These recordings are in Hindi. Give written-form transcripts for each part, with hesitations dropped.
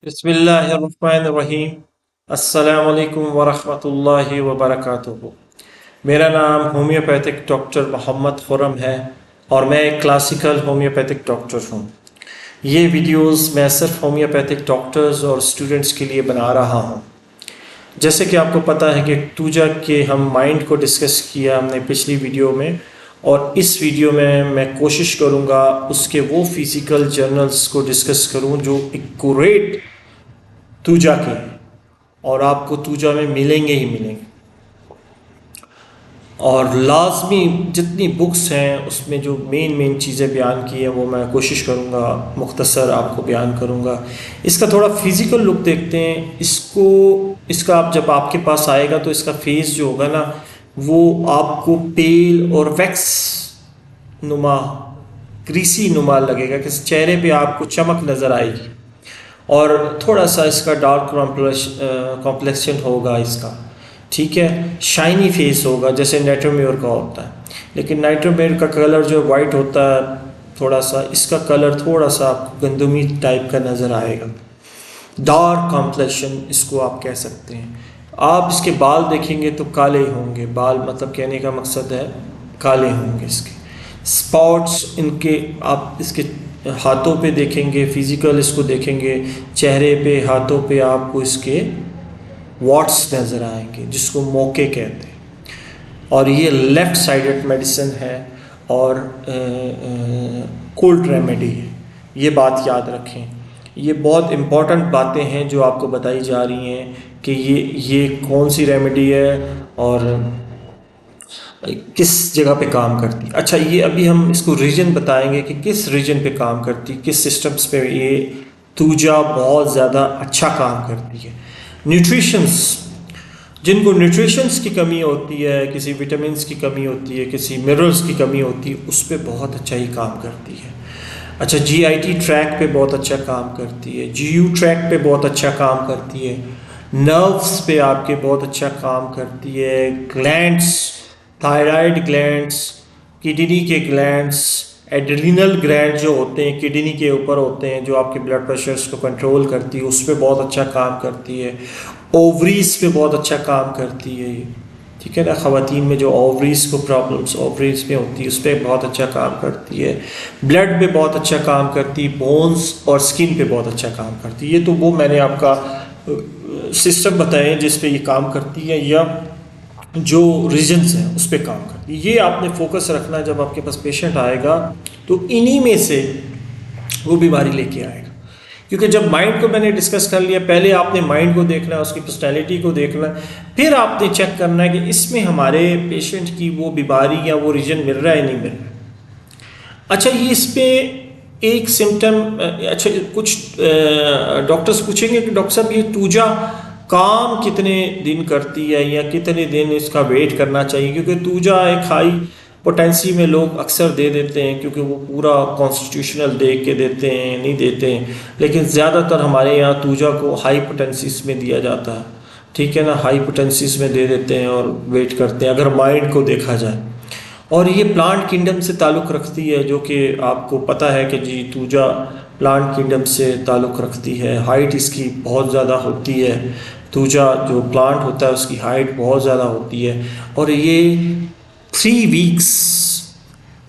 बिस्मिल्लाहिर्रहमानिर्रहीम। अस्सलामुअलैकुम वरहमतुल्लाहि वबरकातुहू। मेरा नाम होम्योपैथिक डॉक्टर मोहम्मद खुरम है और मैं एक क्लासिकल होम्योपैथिक डॉक्टर हूँ। ये वीडियोस मैं सिर्फ होम्योपैथिक डॉक्टर्स और स्टूडेंट्स के लिए बना रहा हूँ। जैसे कि आपको पता है कि तूजा के हम माइंड को डिस्कस किया हमने पिछली वीडियो में, और इस वीडियो में मैं कोशिश करूँगा उसके वो फिज़िकल जर्नल्स को डिस्कस करूँ जो एक्यूरेट तूजा के हैं और आपको तूजा में मिलेंगे ही मिलेंगे। और लाजमी जितनी बुक्स हैं उसमें जो मेन चीज़ें बयान की हैं वो मैं कोशिश करूँगा मुख्तसर आपको बयान करूँगा। इसका थोड़ा फिज़िकल लुक देखते हैं। इसका आप जब आपके पास आएगा तो इसका फेस जो होगा ना वो आपको पेल और वैक्स नुमा ग्रीसी नुमा लगेगा कि चेहरे पे आपको चमक नज़र आएगी और थोड़ा सा इसका डार्क कॉम्प्लेक्शन होगा इसका, ठीक है। शाइनी फेस होगा जैसे नाइट्रोमेयर का होता है, लेकिन नाइट्रोमेयर का कलर जो वाइट होता है थोड़ा सा, इसका कलर थोड़ा सा आपको गंदमी टाइप का नज़र आएगा। डार्क कॉम्प्लेक्शन इसको आप कह सकते हैं। आप इसके बाल देखेंगे तो काले होंगे, बाल मतलब कहने का मकसद है काले होंगे इसके स्पॉट्स इनके। आप इसके हाथों पे देखेंगे, फिज़िकल इसको देखेंगे, चेहरे पे हाथों पे आपको इसके वॉट्स नज़र आएंगे जिसको मोके कहते हैं। और ये लेफ़्ट साइडेड मेडिसिन है और कोल्ड रेमेडी है, ये बात याद रखें। ये बहुत इम्पॉर्टेंट बातें हैं जो आपको बताई जा रही हैं कि ये कौन सी रेमेडी है और किस जगह पे काम करती है। अच्छा, ये अभी हम इसको रीजन बताएंगे कि किस रीजन पे काम करती है, किस सिस्टम्स पे ये तूजा बहुत ज़्यादा अच्छा काम करती है। न्यूट्रिशंस, जिनको न्यूट्रिशंस की कमी होती है, किसी विटामिन्स की कमी होती है, किसी मिनरल्स की कमी होती है, उस पर बहुत अच्छा ही काम करती है। अच्छा, जीआईटी ट्रैक पे बहुत अच्छा काम करती है, जीयू ट्रैक पे बहुत अच्छा काम करती है, नर्व्स पे आपके बहुत अच्छा काम करती है, ग्लैंड्स, थायराइड ग्लैंड्स, किडनी के ग्लैंड्स, एड्रिनल ग्लैंड जो होते हैं किडनी के ऊपर होते हैं जो आपके ब्लड प्रेशर्स को कंट्रोल करती है, उस पर बहुत अच्छा काम करती है। ओवरीज पे बहुत अच्छा काम करती है, ठीक है ना। ख़वातीन में जो ओवरीज को प्रॉब्लम्स ओवरीज में होती है उस पर बहुत अच्छा काम करती है। ब्लड पे बहुत अच्छा काम करती है, बोन्स और स्किन पे बहुत अच्छा काम करती है। ये तो वो मैंने आपका सिस्टम बताए जिस पे ये काम करती है या जो रीजन्स हैं उस पर काम करती है। ये आपने फोकस रखना, जब आपके पास पेशेंट आएगा तो इन्हीं में से वो बीमारी लेके आएगा। क्योंकि जब माइंड को मैंने डिस्कस कर लिया, पहले आपने माइंड को देखना है, उसकी पर्सनैलिटी को देखना है, फिर आपने चेक करना है कि इसमें हमारे पेशेंट की वो बीमारी या वो रीजन मिल रहा है नहीं मिल रहा। अच्छा, ये इस पर एक सिम्टम, अच्छा कुछ डॉक्टर्स पूछेंगे कि डॉक्टर साहब ये तूजा काम कितने दिन करती है या कितने दिन इसका वेट करना चाहिए, क्योंकि तूजा एक हाई पोटेंसी में लोग अक्सर दे देते हैं क्योंकि वो पूरा कॉन्स्टिट्यूशनल देख के देते हैं, नहीं देते हैं, लेकिन ज़्यादातर हमारे यहाँ तूजा को हाई पोटेंसीज में दिया जाता है, ठीक है ना। हाई पोटेंसीज में दे देते हैं और वेट करते हैं अगर माइंड को देखा जाए। और ये प्लांट किंगडम से ताल्लुक़ रखती है, जो कि आपको पता है कि जी तूजा प्लांट किंगडम से ताल्लुक़ रखती है। हाइट इसकी बहुत ज़्यादा होती है, तूजा जो प्लांट होता है उसकी हाइट बहुत ज़्यादा होती है, और ये 3 वीक्स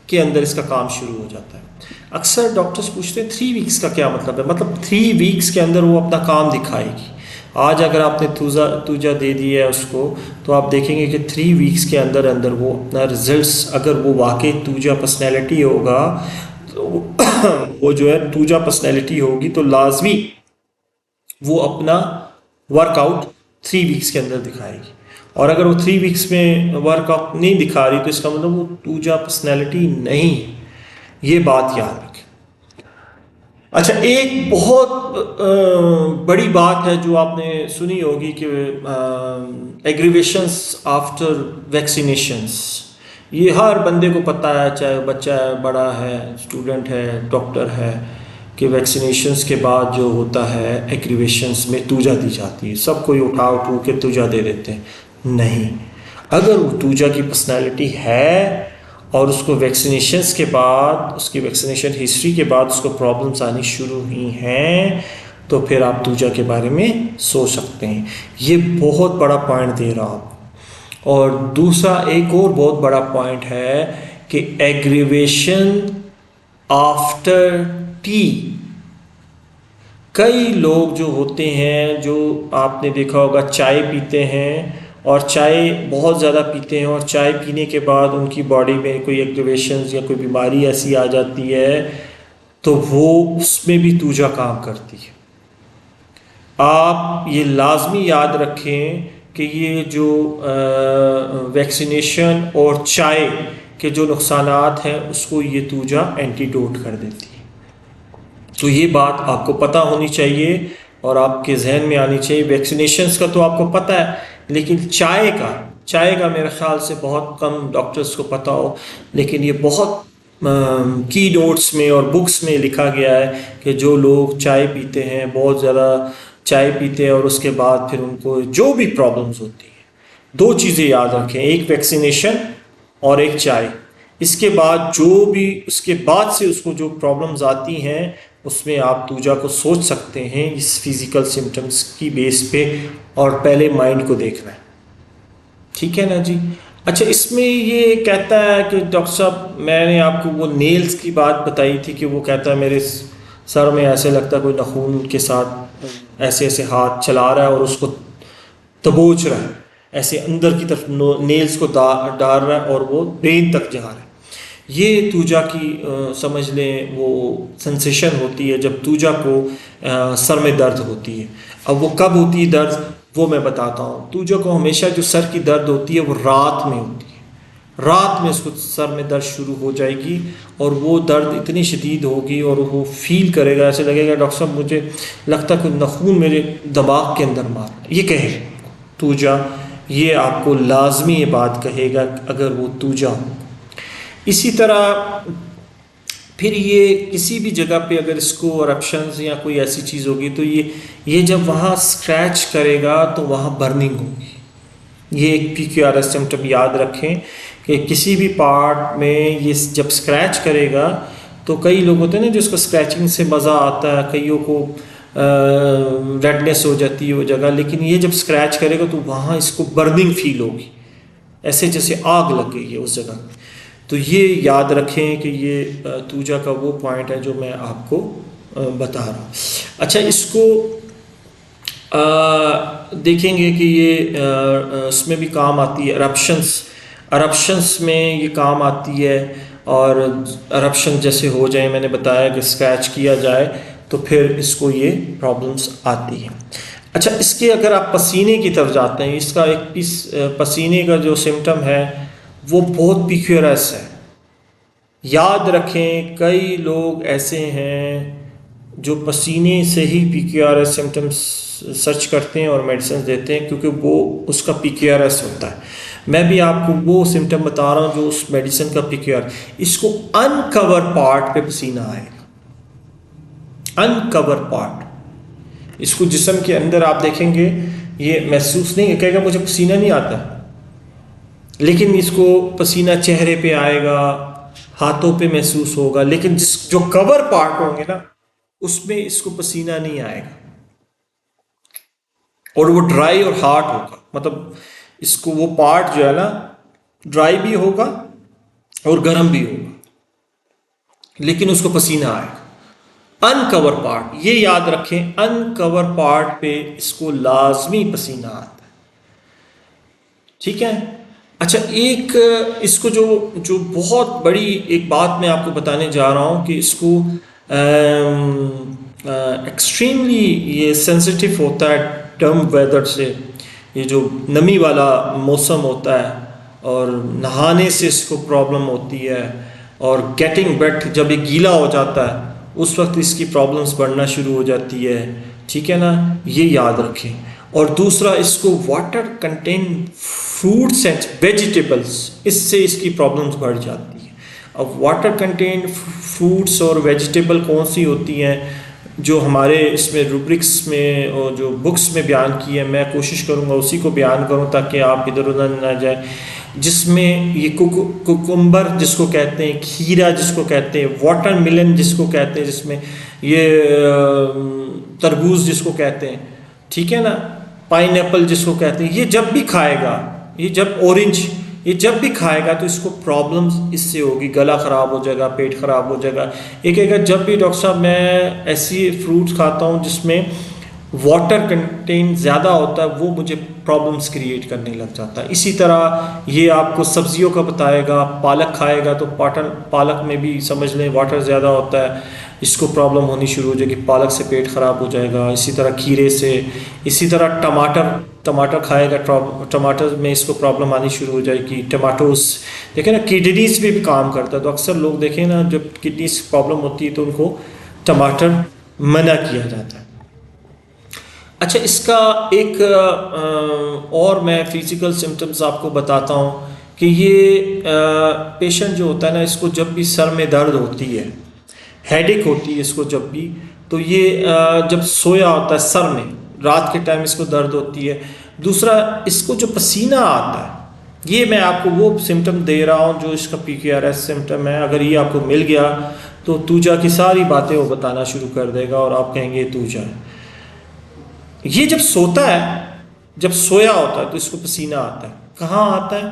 के अंदर इसका काम शुरू हो जाता है। अक्सर डॉक्टर्स पूछते हैं 3 वीक्स का क्या मतलब है, मतलब 3 वीक्स के अंदर वो अपना काम दिखाएगी। आज अगर आपने तूजा दे दिया है उसको, तो आप देखेंगे कि 3 वीक्स के अंदर अंदर वो अपना रिजल्ट्स, अगर वो वाकई तूजा पर्सनैलिटी होगा तो वो जो है तूजा पर्सनैलिटी होगी तो लाजमी वो अपना वर्कआउट 3 वीक्स के अंदर दिखाएगी। और अगर वो 3 वीक्स में वर्कआउट नहीं दिखा रही तो इसका मतलब वो तूजा पर्सनैलिटी नहीं है। ये बात याद रखें। अच्छा, एक बहुत बड़ी बात है जो आपने सुनी होगी कि एग्रीवेशंस आफ्टर वैक्सीनेशंस, ये हर बंदे को पता है, चाहे बच्चा है, बड़ा है, स्टूडेंट है, डॉक्टर है, कि वैक्सीनेशंस के बाद जो होता है एग्रीवेशंस में तूजा दी जाती है। सब कोई उठा के तूजा दे देते हैं, नहीं। अगर वो तूजा की पर्सनैलिटी है और उसको वैक्सीनेशंस के बाद, उसकी वैक्सीनेशन हिस्ट्री के बाद उसको प्रॉब्लम्स आनी शुरू हुई हैं, तो फिर आप तूजा के बारे में सोच सकते हैं। ये बहुत बड़ा पॉइंट दे रहा हूँ। और दूसरा एक और बहुत बड़ा पॉइंट है कि एग्रीवेशन आफ्टर टी। कई लोग जो होते हैं, जो आपने देखा होगा चाय पीते हैं और चाय बहुत ज़्यादा पीते हैं, और चाय पीने के बाद उनकी बॉडी में कोई एग्रीवेशन या कोई बीमारी ऐसी आ जाती है तो वो उसमें भी तूजा काम करती है। आप ये लाजमी याद रखें कि ये जो वैक्सीनेशन और चाय के जो नुकसानात हैं उसको ये तूजा एंटीडोट कर देती है। तो ये बात आपको पता होनी चाहिए और आपके जहन में आनी चाहिए। वैक्सीनेशंस का तो आपको पता है, लेकिन चाय का मेरे ख्याल से बहुत कम डॉक्टर्स को पता हो, लेकिन ये बहुत की नोट्स में और बुक्स में लिखा गया है कि जो लोग चाय पीते हैं, बहुत ज़्यादा चाय पीते हैं और उसके बाद फिर उनको जो भी प्रॉब्लम्स होती हैं, दो चीज़ें याद रखें, एक वैक्सीनेशन और एक चाय। इसके बाद जो भी उसके बाद से उसको जो प्रॉब्लम्स आती हैं उसमें आप तूजा को सोच सकते हैं इस फिज़िकल सिम्टम्स की बेस पे, और पहले माइंड को देखना है। ठीक है ना जी। अच्छा, इसमें ये कहता है कि डॉक्टर साहब, मैंने आपको वो नेल्स की बात बताई थी कि वो कहता है मेरे सर में ऐसे लगता है कोई नाखून के साथ ऐसे ऐसे हाथ चला रहा है और उसको दबोच रहा है, ऐसे अंदर की तरफ नेल्स को डाल रहा है और वो ब्रेन तक जा रहा है। ये तूजा की समझ लें वो सेंसेशन होती है जब तूजा को सर में दर्द होती है। अब वो कब होती है दर्द, वो मैं बताता हूँ। तूजा को हमेशा जो सर की दर्द होती है वो रात में होती है। रात में उसको सर में दर्द शुरू हो जाएगी और वो दर्द इतनी शदीद होगी और वो फील करेगा, ऐसे लगेगा डॉक्टर साहब मुझे लगता है कोई नाखून मेरे दिमाग के अंदर मार, ये कहे तूजा। ये आपको लाजमी ये बात कहेगा अगर वो तूजा हो। इसी तरह फिर ये किसी भी जगह पे अगर इसको अरप्शंस या कोई ऐसी चीज़ होगी तो ये जब वहाँ स्क्रैच करेगा तो वहाँ बर्निंग होगी। ये एक PQRS सिम्टम याद रखें कि किसी भी पार्ट में ये जब स्क्रैच करेगा तो कई लोग होते हैं ना जिसको स्क्रैचिंग से मज़ा आता है, कईयों को रेडनेस हो जाती है वो जगह, लेकिन ये जब स्क्रैच करेगा तो वहाँ इसको बर्निंग फील होगी, ऐसे जैसे आग लग गई है उस जगह। तो ये याद रखें कि ये तूजा का वो पॉइंट है जो मैं आपको बता रहा हूँ। अच्छा, इसको देखेंगे कि ये इसमें भी काम आती है, अरप्शंस में ये काम आती है। और अरप्शन जैसे हो जाए, मैंने बताया कि स्क्रैच किया जाए तो फिर इसको ये प्रॉब्लम्स आती हैं। अच्छा, इसके अगर आप पसीने की तरफ जाते हैं, इसका एक पसीने का जो सिम्टम है वो बहुत PQRS है। याद रखें कई लोग ऐसे हैं जो पसीने से ही PQRS सिम्टम्स सर्च करते हैं और मेडिसिन देते हैं क्योंकि वो उसका PQRS होता है। मैं भी आपको वो सिम्टम बता रहा हूँ जो उस मेडिसिन का PQRS। इसको अनकवर पार्ट पे पसीना आएगा, अनकवर पार्ट। इसको जिस्म के अंदर आप देखेंगे ये महसूस नहीं कहेगा मुझे पसीना नहीं आता, लेकिन इसको पसीना चेहरे पे आएगा, हाथों पे महसूस होगा, लेकिन जो कवर पार्ट होंगे ना उसमें इसको पसीना नहीं आएगा और वो ड्राई और हार्ड होगा। मतलब इसको वो पार्ट जो है ना ड्राई भी होगा और गर्म भी होगा, लेकिन उसको पसीना आएगा। अनकवर पार्ट, ये याद रखें, अनकवर पार्ट पे इसको लाजमी पसीना आता है। ठीक है। अच्छा, एक इसको जो बहुत बड़ी एक बात मैं आपको बताने जा रहा हूँ कि इसको एक्सट्रीमली ये सेंसिटिव होता है टर्म वेदर से। ये जो नमी वाला मौसम होता है और नहाने से इसको प्रॉब्लम होती है, और गेटिंग वेट जब ये गीला हो जाता है उस वक्त इसकी प्रॉब्लम्स बढ़ना शुरू हो जाती है। ठीक है ना, ये याद रखें। और दूसरा, इसको water content fruits and vegetables, इससे इसकी प्रॉब्लम्स बढ़ जाती है। अब वाटर कंटेंट फ्रूट्स और वेजिटेबल कौन सी होती हैं जो हमारे इसमें रूब्रिक्स में और जो बुक्स में बयान की है, मैं कोशिश करूँगा उसी को बयान करूँ ताकि आप इधर उधर ना जाए। जिसमें ये कुकुम्बर जिसको कहते हैं, खीरा जिसको कहते हैं, वाटरमेलन जिसको कहते हैं, जिसमें ये तरबूज जिसको कहते हैं, ठीक है ना, पाइनएप्पल जिसको कहते हैं, ये जब भी खाएगा, ये जब ऑरेंज, ये जब भी खाएगा तो इसको प्रॉब्लम्स इससे होगी, गला ख़राब हो जाएगा, पेट ख़राब हो जाएगा। एक एक जब भी डॉक्टर साहब मैं ऐसी फ्रूट्स खाता हूँ जिसमें वाटर कंटेंट ज़्यादा होता है, वो मुझे प्रॉब्लम्स क्रिएट करने लग जाता है। इसी तरह ये आपको सब्जियों का बताएगा, पालक खाएगा तो पालक में भी समझ लें वाटर ज़्यादा होता है, इसको प्रॉब्लम होनी शुरू हो जाएगी, पालक से पेट ख़राब हो जाएगा। इसी तरह खीरे से, इसी तरह टमाटर खाएगा, टमाटर में इसको प्रॉब्लम आनी शुरू हो जाएगी। टमाटोस देखें ना, किडनीज भी काम करता है, तो अक्सर लोग देखें ना जब किडनीज प्रॉब्लम होती है तो उनको टमाटर मना किया जाता है। अच्छा, इसका एक और मैं फिज़िकल सिम्टम्स आपको बताता हूँ कि ये पेशेंट जो होता है ना, इसको जब भी सर में दर्द होती है, हेडेक होती है इसको जब भी, तो ये जब सोया होता है सर में, रात के टाइम इसको दर्द होती है। दूसरा, इसको जो पसीना आता है, ये मैं आपको वो सिम्टम दे रहा हूँ जो इसका PQRS सिम्टम है। अगर ये आपको मिल गया तो तूजा की सारी बातें वो बताना शुरू कर देगा और आप कहेंगे तूजा है। ये जब सोता है, जब सोया होता है तो इसको पसीना आता है। कहाँ आता है?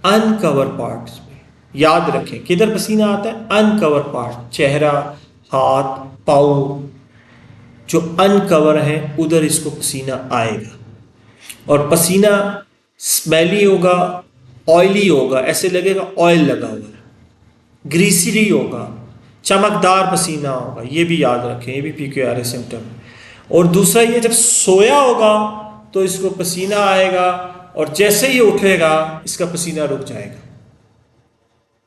अनकवर पार्ट्स में। याद रखें किधर पसीना आता है? अनकवर पार्ट, चेहरा, हाथ, पाँव जो अनकवर है उधर इसको पसीना आएगा। और पसीना स्मेली होगा, ऑयली होगा, ऐसे लगेगा ऑयल लगा हुआ है, ग्रीसरी होगा, चमकदार पसीना होगा। ये भी याद रखें, ये भी PQRS सिम्टम है। और दूसरा, ये जब सोया होगा तो इसको पसीना आएगा और जैसे ही उठेगा इसका पसीना रुक जाएगा।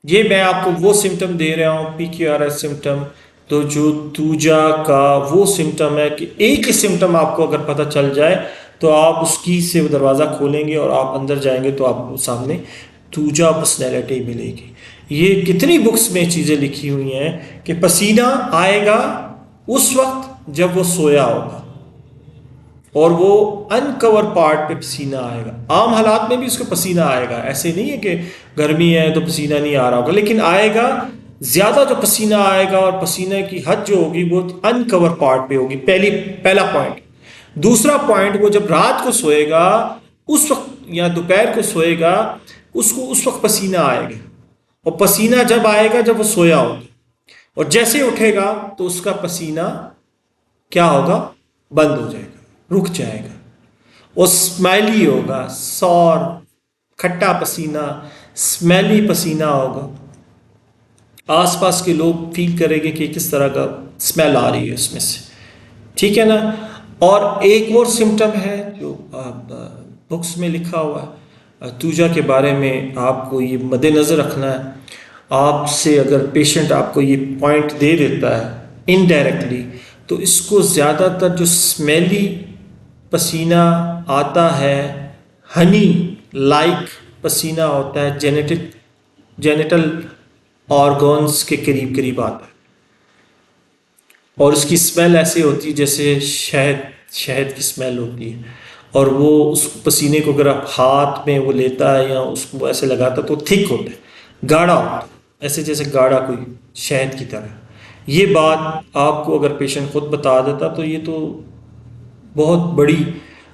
ये मैं आपको वो सिम्टम दे रहा हूँ PQRS सिम्टम, तो जो तूजा का वो सिम्टम है कि एक ही सिम्टम आपको अगर पता चल जाए तो आप उसकी से दरवाज़ा खोलेंगे और आप अंदर जाएंगे तो आपको सामने तूजा पर्सनैलिटी मिलेगी। ये कितनी बुक्स में चीज़ें लिखी हुई हैं कि पसीना आएगा उस वक्त जब वो सोया होगा और वो अनकवर पार्ट पे पसीना आएगा। आम हालात में भी उसको पसीना आएगा, ऐसे नहीं है कि गर्मी है तो पसीना नहीं आ रहा होगा, लेकिन आएगा। ज़्यादा जो पसीना आएगा और पसीने की हद जो होगी वो अनकवर पार्ट पे होगी। पहला पॉइंट। दूसरा पॉइंट, वो जब रात को सोएगा उस वक्त या दोपहर को सोएगा, उसको उस वक्त पसीना आएगा। और पसीना जब आएगा जब वो सोया होगा, और जैसे उठेगा तो उसका पसीना क्या होगा? बंद हो जाएगा, रुक जाएगा। और स्मेली होगा, सौर खट्टा पसीना, स्मेली पसीना होगा। आसपास के लोग फील करेंगे कि किस तरह का स्मेल आ रही है उसमें से, ठीक है ना। और एक और सिम्टम है जो बुक्स में लिखा हुआ है तूजा के बारे में, आपको ये मद्देनज़र रखना है। आपसे अगर पेशेंट आपको ये पॉइंट दे देता है इनडायरेक्टली, तो इसको ज़्यादातर जो स्मेली पसीना आता है, हनी लाइक पसीना होता है, जेनेटल ऑर्गन्स के करीब करीब आता है। और उसकी स्मेल ऐसी होती है जैसे शहद की स्मेल होती है। और वो उस पसीने को अगर आप हाथ में वो लेता है या उसको ऐसे लगाता है तो थिक होता है, गाढ़ा होता है, ऐसे जैसे गाढ़ा कोई शहद की तरह। ये बात आपको अगर पेशेंट खुद बता देता तो ये तो बहुत बड़ी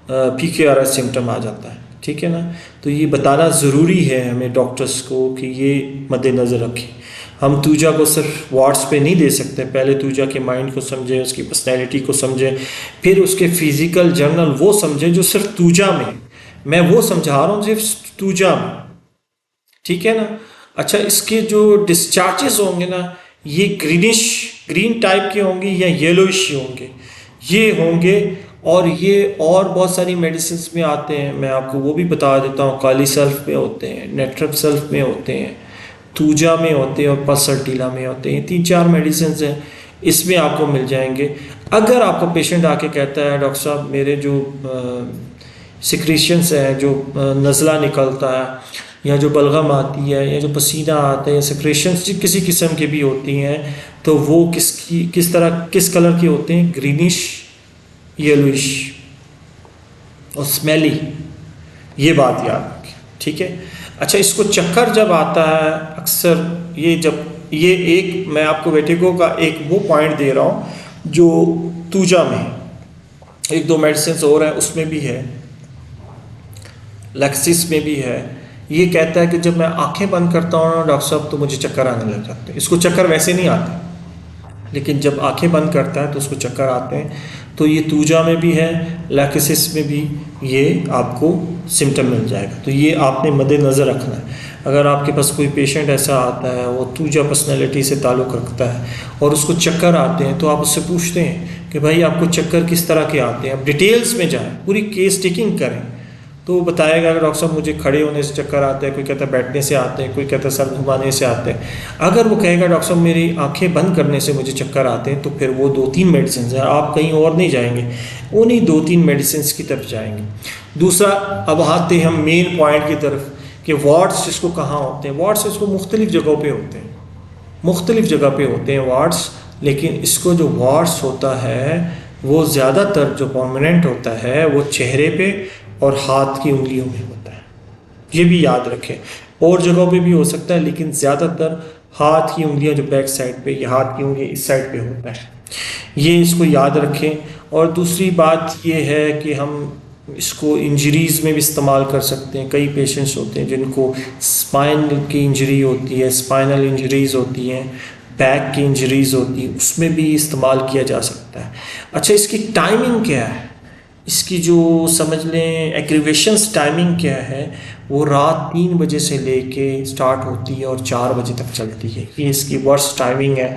PQRS सिम्टम आ जाता है, ठीक है ना। तो ये बताना ज़रूरी है हमें डॉक्टर्स को कि ये मद्देनज़र रखें। हम तूजा को सिर्फ वार्ड्स पे नहीं दे सकते, पहले तूजा के माइंड को समझें, उसकी पर्सनैलिटी को समझें, फिर उसके फिज़िकल जर्नल वो समझें जो सिर्फ तूजा में। मैं वो समझा रहा हूँ सिर्फ तूजा में, ठीक है ना। अच्छा, इसके जो डिस्चार्जेस होंगे ना, ये ग्रीन टाइप के होंगे या येलोइश होंगे, ये होंगे। और ये और बहुत सारी मेडिसिन में आते हैं, मैं आपको वो भी बता देता हूँ। काली सल्फ में होते हैं, नेट्रप सल्फ में होते हैं, तूजा में होते हैं और पसरटीला में होते हैं। 3-4 मेडिसिन हैं, इसमें आपको मिल जाएंगे। अगर आपको पेशेंट आके कहता है डॉक्टर साहब मेरे जो सिक्रीशंस हैं, जो नज़ला निकलता है या जो बलगम आती है या जो पसीना आता है, सिक्रेशंस किसी किस्म की भी होती हैं, तो वो किस तरह किस कलर के होते हैं? ग्रीनिश, येलोइश और स्मेली। ये बात याद रखें, ठीक है। अच्छा, इसको चक्कर जब आता है अक्सर, ये एक मैं आपको वेटिगो का एक वो पॉइंट दे रहा हूँ जो तूजा में है। एक दो मेडिसिन और हैं, उसमें भी है, लैक्सिस में भी है। ये कहता है कि जब मैं आंखें बंद करता हूँ ना डॉक्टर साहब, तो मुझे चक्कर आने लग जाते हैं। इसको चक्कर वैसे नहीं आते, लेकिन जब आंखें बंद करता है तो उसको चक्कर आते हैं। तो ये तूजा में भी है, लैक्सिस में भी ये आपको सिम्टम मिल जाएगा। तो ये आपने मद्देनज़र रखना है। अगर आपके पास कोई पेशेंट ऐसा आता है, वो तूजा पर्सनैलिटी से ताल्लुक़ रखता है और उसको चक्कर आते हैं, तो आप उससे पूछते हैं कि भाई आपको चक्कर किस तरह के आते हैं, आप डिटेल्स में जाएं, पूरी केस टेकिंग करें। तो वो बताएगा कि डॉक्टर साहब मुझे खड़े होने से चक्कर आते हैं, कोई कहता है बैठने से आते हैं, कोई कहता है सर घुमाने से आते हैं। अगर वो कहेगा डॉक्टर साहब मेरी आंखें बंद करने से मुझे चक्कर आते हैं, तो फिर वो 2-3 मेडिसिन हैं, आप कहीं और नहीं जाएंगे, उन्हीं 2-3 मेडिसिन की तरफ जाएंगे। दूसरा, अब आते हैं हम मेन पॉइंट की तरफ कि वार्ड्स इसको कहाँ होते हैं। वार्ड्स इसको मुख्तलिफ़ जगहों पर होते हैं, मुख्तलिफ़ जगह पे होते हैं वार्ड्स। लेकिन इसको जो वार्ड्स होता है वो ज़्यादातर जो परमानेंट होता है वो चेहरे पे और हाथ की उंगलियों में होता है, ये भी याद रखें। और जगहों पे भी हो सकता है, लेकिन ज़्यादातर हाथ की उंगलियां जो बैक साइड पे या हाथ की उंगलियां इस साइड पे होता है, ये इसको याद रखें। और दूसरी बात ये है कि हम इसको इंजरीज़ में भी इस्तेमाल कर सकते हैं। कई पेशेंट्स होते हैं जिनको स्पाइन की इंजरी होती है, स्पाइनल इंजरीज़ होती हैं, बैक की इंजरीज़ होती है, उसमें भी इस्तेमाल किया जा सकता है। अच्छा, इसकी टाइमिंग क्या है, इसकी जो समझ लें एग्रीवेशंस टाइमिंग क्या है, वो रात 3 बजे से लेके स्टार्ट होती है और 4 बजे तक चलती है। ये इसकी वर्स्ट टाइमिंग है,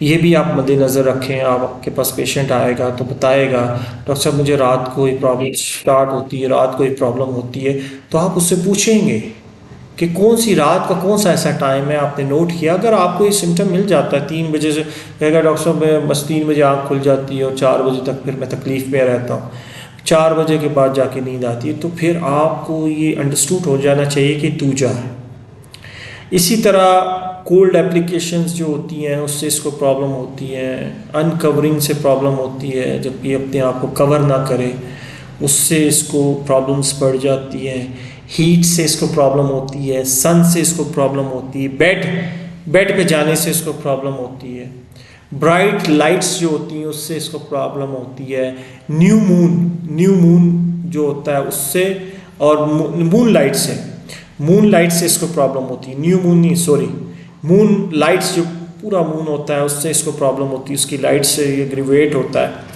ये भी आप मद्देनज़र रखें। आपके पास पेशेंट आएगा तो बताएगा डॉक्टर साहब मुझे रात को ये प्रॉब्लम स्टार्ट होती है, रात को ये प्रॉब्लम होती है, तो आप उससे पूछेंगे कि कौन सी रात का कौन सा ऐसा टाइम है आपने नोट किया। अगर आपको ये सिम्टम मिल जाता है 3 बजे से, कहेगा डॉक्टर साहब मैं बस 3 बजे आँख खुल जाती है और 4 बजे तक फिर मैं तकलीफ़ में रहता हूँ, 4 बजे के बाद जाके नींद आती है, तो फिर आपको ये अंडरस्टूड हो जाना चाहिए कि तूजा है। इसी तरह कोल्ड एप्लीकेशंस जो होती हैं उससे इसको प्रॉब्लम होती है, अनकवरिंग से प्रॉब्लम होती है, जब ये अपने आप को कवर ना करे उससे इसको प्रॉब्लम्स बढ़ जाती हैं। हीट से इसको प्रॉब्लम होती है, सन से इसको प्रॉब्लम होती है, बेड पे जाने से इसको प्रॉब्लम होती है, ब्राइट लाइट्स जो होती हैं उससे इसको प्रॉब्लम होती है, न्यू मून जो होता है उससे, और मून लाइट से इसको प्रॉब्लम होती है। न्यू मून नहीं, सॉरी, मून लाइट्स जो पूरा मून होता है उससे इसको प्रॉब्लम होती है, उसकी लाइट से ये ग्रेविएट होता है।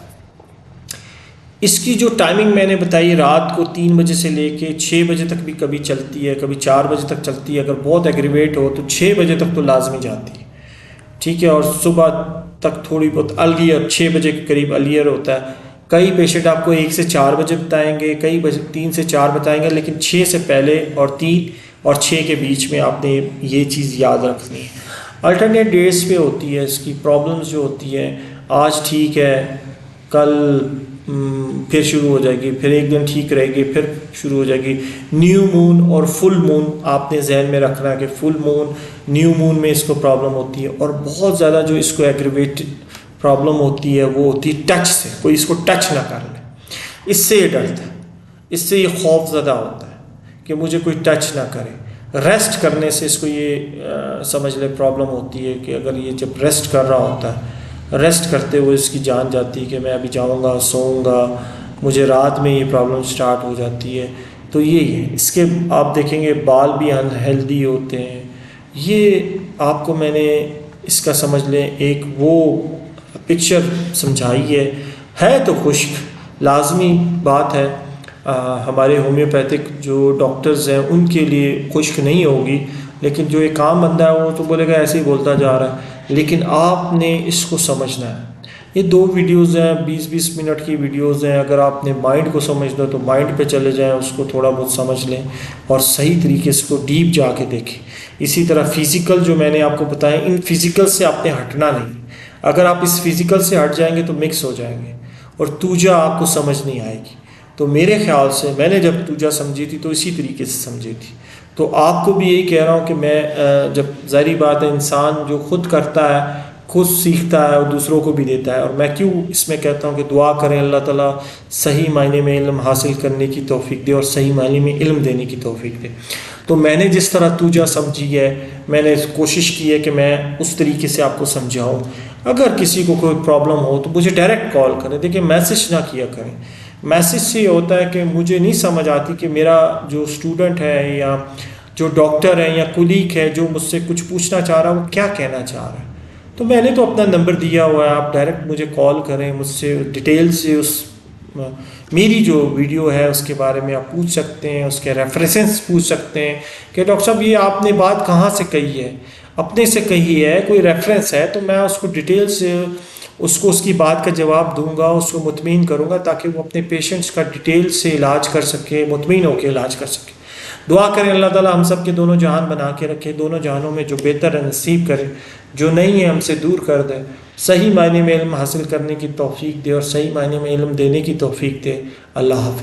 इसकी जो टाइमिंग मैंने बताई, रात को 3 बजे से लेके 6 बजे तक भी कभी चलती है, कभी 4 बजे तक चलती है। अगर बहुत एग्रीवेट हो तो 6 बजे तक तो लाजमी जाती है, ठीक है। और सुबह तक थोड़ी बहुत अर्लियर, 6 बजे के करीब अर्लियर होता है। कई पेशेंट आपको 1 से 4 बजे बताएंगे, कई 3 से 4 बताएंगे, लेकिन 6 से पहले और 3 और 6 के बीच में आपने ये चीज़ याद रखनी है। अल्टरनेट डेट्स पे होती है इसकी प्रॉब्लम्स जो होती है, आज ठीक है, कल फिर शुरू हो जाएगी, फिर एक दिन ठीक रहेगी, फिर शुरू हो जाएगी। न्यू मून और फुल मून आपने जहन में रखना है कि फुल मून, न्यू मून में इसको प्रॉब्लम होती है। और बहुत ज़्यादा जो इसको एग्रीवेटेड प्रॉब्लम होती है वो होती है टच से, कोई इसको टच ना कर ले, इससे ये डरता है, इससे ये खौफ ज़्यादा होता है कि मुझे कोई टच ना करे। रेस्ट करने से इसको ये समझ ले प्रॉब्लम होती है कि अगर ये जब रेस्ट कर रहा होता है, रेस्ट करते हुए इसकी जान जाती है कि मैं अभी जाऊंगा, सोऊंगा, मुझे रात में ये प्रॉब्लम स्टार्ट हो जाती है। तो ये है इसके, आप देखेंगे बाल भी अनहेल्दी होते हैं। ये आपको मैंने इसका समझ लें एक वो पिक्चर समझाई है तो खुश्क लाजमी बात है। हमारे होम्योपैथिक जो डॉक्टर्स हैं उनके लिए खुश्क नहीं होगी, लेकिन जो एक आम बंदा है वो तो बोलेगा ऐसे ही बोलता जा रहा है। लेकिन आपने इसको समझना है। ये 2 वीडियोज़ हैं, 20-20 मिनट की वीडियोज़ हैं। अगर आपने माइंड को समझना तो माइंड पे चले जाएं, उसको थोड़ा बहुत समझ लें और सही तरीके से उसको डीप जाके देखें। इसी तरह फ़िज़िकल जो मैंने आपको बताया, इन फिज़िकल से आपने हटना नहीं। अगर आप इस फिज़िकल से हट जाएंगे तो मिक्स हो जाएंगे और तूजा आपको समझ नहीं आएगी। तो मेरे ख्याल से मैंने जब तूजा समझी थी तो इसी तरीके से समझी थी। तो आपको भी यही कह रहा हूँ कि मैं जब ज़ाहिर बात है इंसान जो खुद करता है, खुद सीखता है और दूसरों को भी देता है। और मैं क्यों इसमें कहता हूँ कि दुआ करें अल्लाह ताला सही मायने में इल्म हासिल करने की तौफीक दे और सही मायने में इल्म देने की तौफीक दे। तो मैंने जिस तरह तूजा समझी है, मैंने कोशिश की है कि मैं उस तरीके से आपको समझाऊँ। अगर किसी को कोई प्रॉब्लम हो तो मुझे डायरेक्ट कॉल करें। देखिए मैसेज ना किया करें। मैसेज से ये होता है कि मुझे नहीं समझ आती कि मेरा जो स्टूडेंट है या जो डॉक्टर है या कुलीग है जो मुझसे कुछ पूछना चाह रहा है वो क्या कहना चाह रहा है। तो मैंने तो अपना नंबर दिया हुआ है, आप डायरेक्ट मुझे कॉल करें, मुझसे डिटेल से उस मेरी जो वीडियो है उसके बारे में आप पूछ सकते हैं, उसके रेफरेंसेस पूछ सकते हैं कि डॉक्टर साहब ये आपने बात कहाँ से कही है, अपने से कही है, कोई रेफरेंस है, तो मैं उसको डिटेल से उसको उसकी बात का जवाब दूंगा, उसको मुतमीन करूंगा ताकि वो अपने पेशेंट्स का डिटेल से इलाज कर सके, मुतमीन होकर इलाज कर सके। दुआ करें अल्लाह ताला हम सब के दोनों जहान बना के रखे, दोनों जहानों में जो बेहतर है नसीब करे, जो नहीं है हमसे दूर कर दे, सही मायने में इल्म हासिल करने की तौफीक दे और सही मायने में इल्म देने की तौफीक दे। अल्लाह हाफ़िज़।